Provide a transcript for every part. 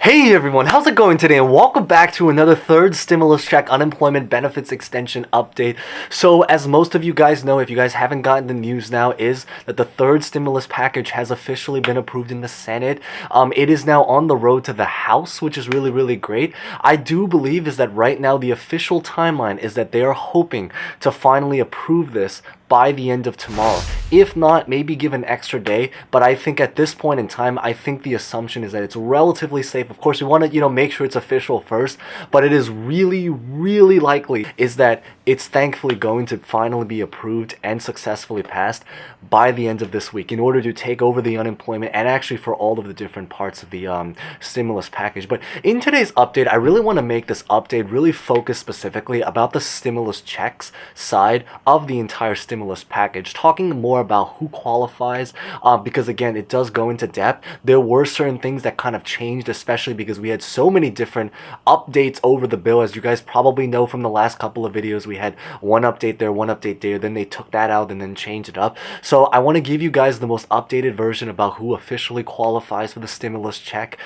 Hey everyone, how's it going today? And welcome back to another third stimulus check unemployment benefits extension update. So as most of you guys know, if you guys haven't gotten the news now, is that the third stimulus package has officially been approved in the Senate. It is now on the road to the House, which is really great. I do believe is that right now the official timeline is that they are hoping to finally approve this by the end of tomorrow. If not, maybe give an extra day, but I think at this point in time, I think the assumption is that it's relatively safe. Of course, we want to, make sure it's official first, but it is really likely is that it's thankfully going to finally be approved and successfully passed by the end of this week in order to take over the unemployment and actually for all of the different parts of the stimulus package. But in today's update, I really want to make this update really focus specifically about the stimulus checks side of the entire stimulus package, talking more about who qualifies, because again, it does go into depth. There were certain things that kind of changed, especially because we had so many different updates over the bill. As you guys probably know from the last couple of videos, we had one update there, one update there, then they took that out and then changed it up. So I want to give you guys the most updated version about who officially qualifies for the stimulus check.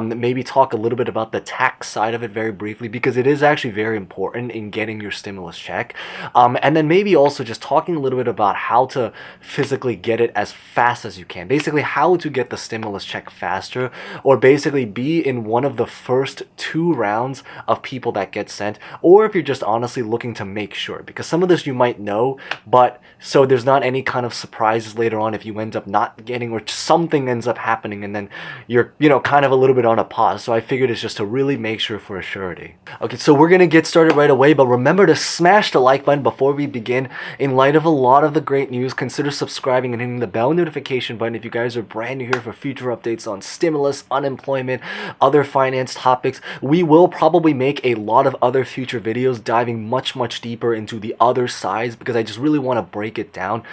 Maybe talk a little bit about the tax side of it very briefly, because it is actually very important in getting your stimulus check. And then maybe also just talking a little bit about how to physically get it as fast as you can. Basically, how to get the stimulus check faster, or basically be in one of the first 2 rounds of people that get sent, or if you're just honestly looking to make sure, because some of this you might know, but so there's not any kind of surprises later on if you end up not getting or something ends up happening and then you're, kind of a little bit on a pause. So I figured it's just to really make sure for a surety. Okay, so we're gonna get started right away, but remember to smash the like button before we begin. In light of a lot of the great news, consider subscribing and hitting the bell notification button if you guys are brand new here for future updates on stimulus, unemployment, other finance topics. We will probably make a lot of other future videos diving much deeper into the other sides, because I just really want to break it down.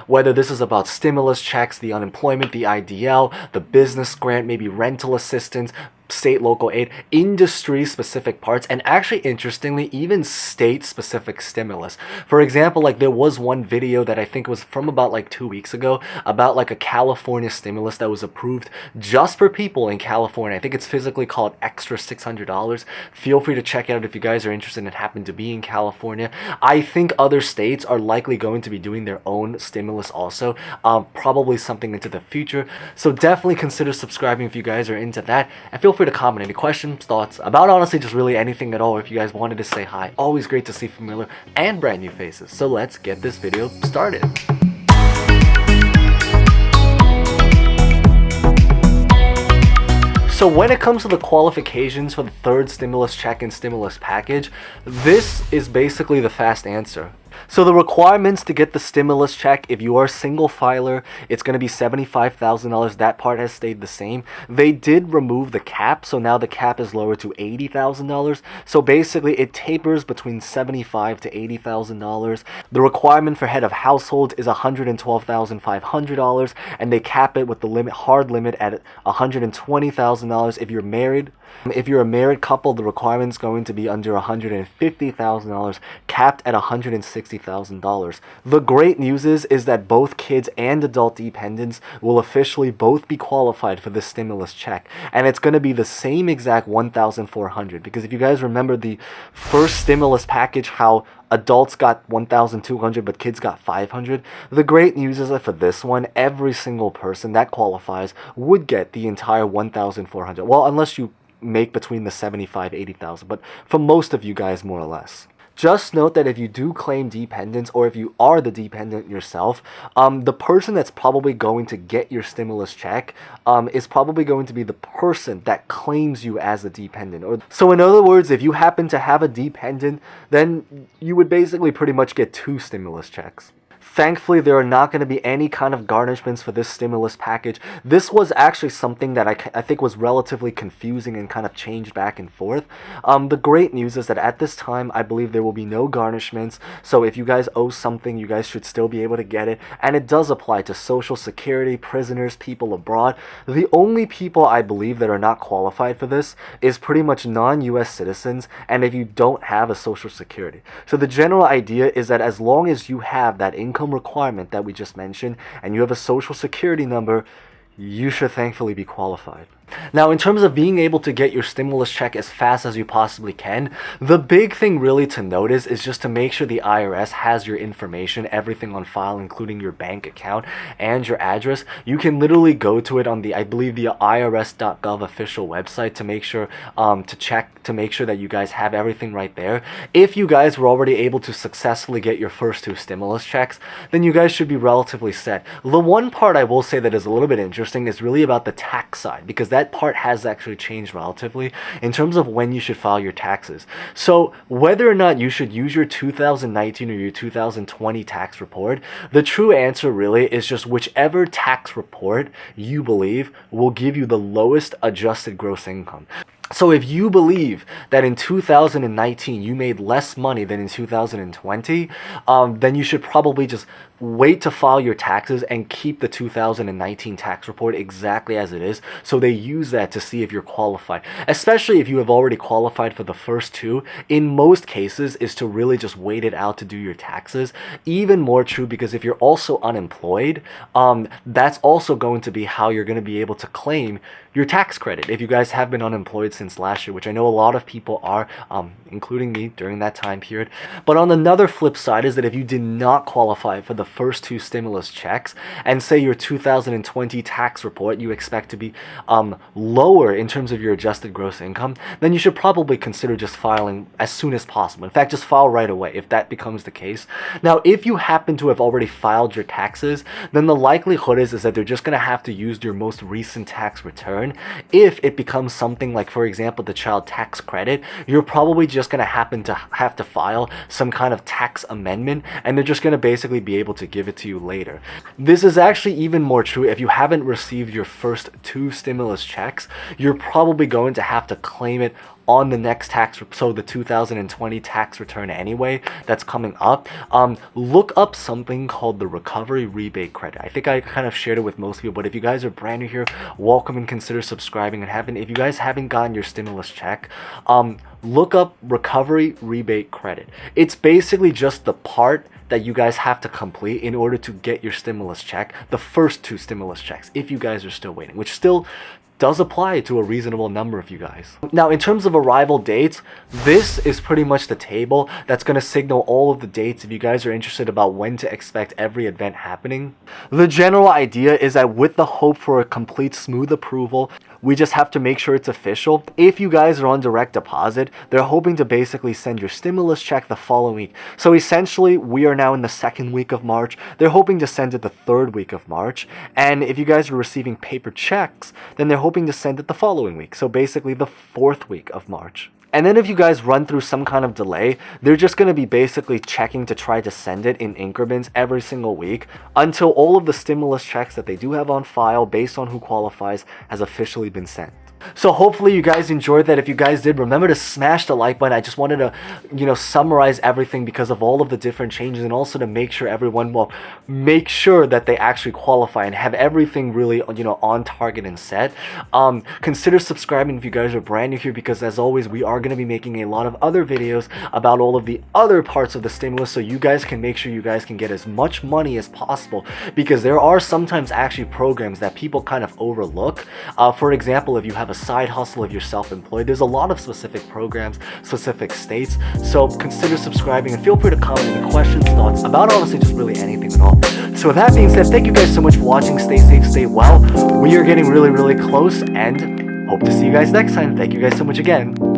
Whether this is about stimulus checks, the unemployment, the IDL, the business grant, maybe rental assistance, state, local aid, industry specific parts, and actually interestingly even state specific stimulus. For example, like there was one video that I think was from about like 2 weeks ago about like a California stimulus that was approved just for people in California. I think it's physically called Extra $600. Feel free to check it out if you guys are interested and happen to be in California. I think other states are likely going to be doing their own stimulus also, probably something into the future. So definitely consider subscribing if you guys are into that, and feel free to comment any questions, thoughts about honestly just really anything at all. If you guys wanted to say hi, always great to see familiar and brand new faces. So let's get this video started. So when it comes to the qualifications for the third stimulus check and stimulus package, this is basically the fast answer. So the requirements to get the stimulus check, if you are a single filer, it's going to be $75,000. That part has stayed the same. They did remove the cap, so now the cap is lowered to $80,000. So basically it tapers between $75,000 to $80,000. The requirement for head of household is $112,500, and they cap it with the hard limit at $120,000 if you're married. If you're a married couple, the requirement is going to be under $150,000, capped at $160,000. The great news is that both kids and adult dependents will officially both be qualified for the stimulus check, and it's going to be the same exact $1,400, because if you guys remember the first stimulus package, how adults got $1,200 but kids got $500. The great news is that for this one, every single person that qualifies would get the entire $1,400. Well, unless you make between the $75,000 $80,000, but for most of you guys, more or less. Just note that if you do claim dependents, or if you are the dependent yourself, the person that's probably going to get your stimulus check is probably going to be the person that claims you as a dependent. So in other words, if you happen to have a dependent, then you would basically pretty much get 2 stimulus checks. Thankfully, there are not going to be any kind of garnishments for this stimulus package. This was actually something that I think was relatively confusing and kind of changed back and forth. The great news is that at this time, I believe there will be no garnishments. So if you guys owe something, you guys should still be able to get it. And it does apply to Social Security, prisoners, people abroad. The only people I believe that are not qualified for this is pretty much non-US citizens, and if you don't have a Social Security. So the general idea is that as long as you have that income requirement that we just mentioned and you have a Social Security number, you should thankfully be qualified. Now, in terms of being able to get your stimulus check as fast as you possibly can, the big thing really to notice is just to make sure the IRS has your information, everything on file, including your bank account and your address. You can literally go to it on the, I believe, the irs.gov official website to make sure, to make sure that you guys have everything right there. If you guys were already able to successfully get your first 2 stimulus checks, then you guys should be relatively set. The one part I will say that is a little bit interesting is really about the tax side, because that part has actually changed relatively in terms of when you should file your taxes. So whether or not you should use your 2019 or your 2020 tax report, the true answer really is just whichever tax report you believe will give you the lowest adjusted gross income. So if you believe that in 2019 you made less money than in 2020, then you should probably just wait to file your taxes and keep the 2019 tax report exactly as it is, so they use that to see if you're qualified. Especially if you have already qualified for the first 2, in most cases is to really just wait it out to do your taxes. Even more true because if you're also unemployed, that's also going to be how you're going to be able to claim your tax credit if you guys have been unemployed since last year, which I know a lot of people are, including me during that time period. But on another flip side is that if you did not qualify for the first 2 stimulus checks, and say your 2020 tax report you expect to be lower in terms of your adjusted gross income, then you should probably consider just filing as soon as possible. In fact, just file right away if that becomes the case. Now, if you happen to have already filed your taxes, then the likelihood is that they're just going to have to use your most recent tax return. If it becomes something like, for example, the child tax credit, you're probably just going to have to file some kind of tax amendment, and they're just going to basically be able to give it to you later. This is actually even more true if you haven't received your first 2 stimulus checks. You're probably going to have to claim it on the next so the 2020 tax return anyway that's coming up. Look up something called the recovery rebate credit. I think I kind of shared it with most people, but if you guys are brand new here, welcome and consider subscribing. And if you guys haven't gotten your stimulus check, look up recovery rebate credit. It's basically just the part that you guys have to complete in order to get your stimulus check, the first 2 stimulus checks, if you guys are still waiting, which still does apply to a reasonable number of you guys. Now, in terms of arrival dates, this is pretty much the table that's going to signal all of the dates if you guys are interested about when to expect every event happening. The general idea is that with the hope for a complete smooth approval, we just have to make sure it's official. If you guys are on direct deposit, they're hoping to basically send your stimulus check the following week. So essentially, we are now in the 2nd week of March. They're hoping to send it the 3rd week of March. And if you guys are receiving paper checks, then they're hoping to send it the following week. So basically the 4th week of March. And then if you guys run through some kind of delay, they're just going to be basically checking to try to send it in increments every single week until all of the stimulus checks that they do have on file based on who qualifies has officially been sent. So hopefully you guys enjoyed that. If you guys did, remember to smash the like button. I just wanted to, summarize everything because of all of the different changes, and also to make sure everyone will make sure that they actually qualify and have everything really, on target and set. Consider subscribing if you guys are brand new here, because as always, we are going to be making a lot of other videos about all of the other parts of the stimulus, so you guys can make sure you guys can get as much money as possible, because there are sometimes actually programs that people kind of overlook. For example, if you have a side hustle, if you're self-employed, there's a lot of specific programs, specific states. So consider subscribing and feel free to comment any questions, thoughts about honestly just really anything at all. So with that being said, thank you guys so much for watching. Stay safe, stay well. We are getting really, really close, and hope to see you guys next time. Thank you guys so much again.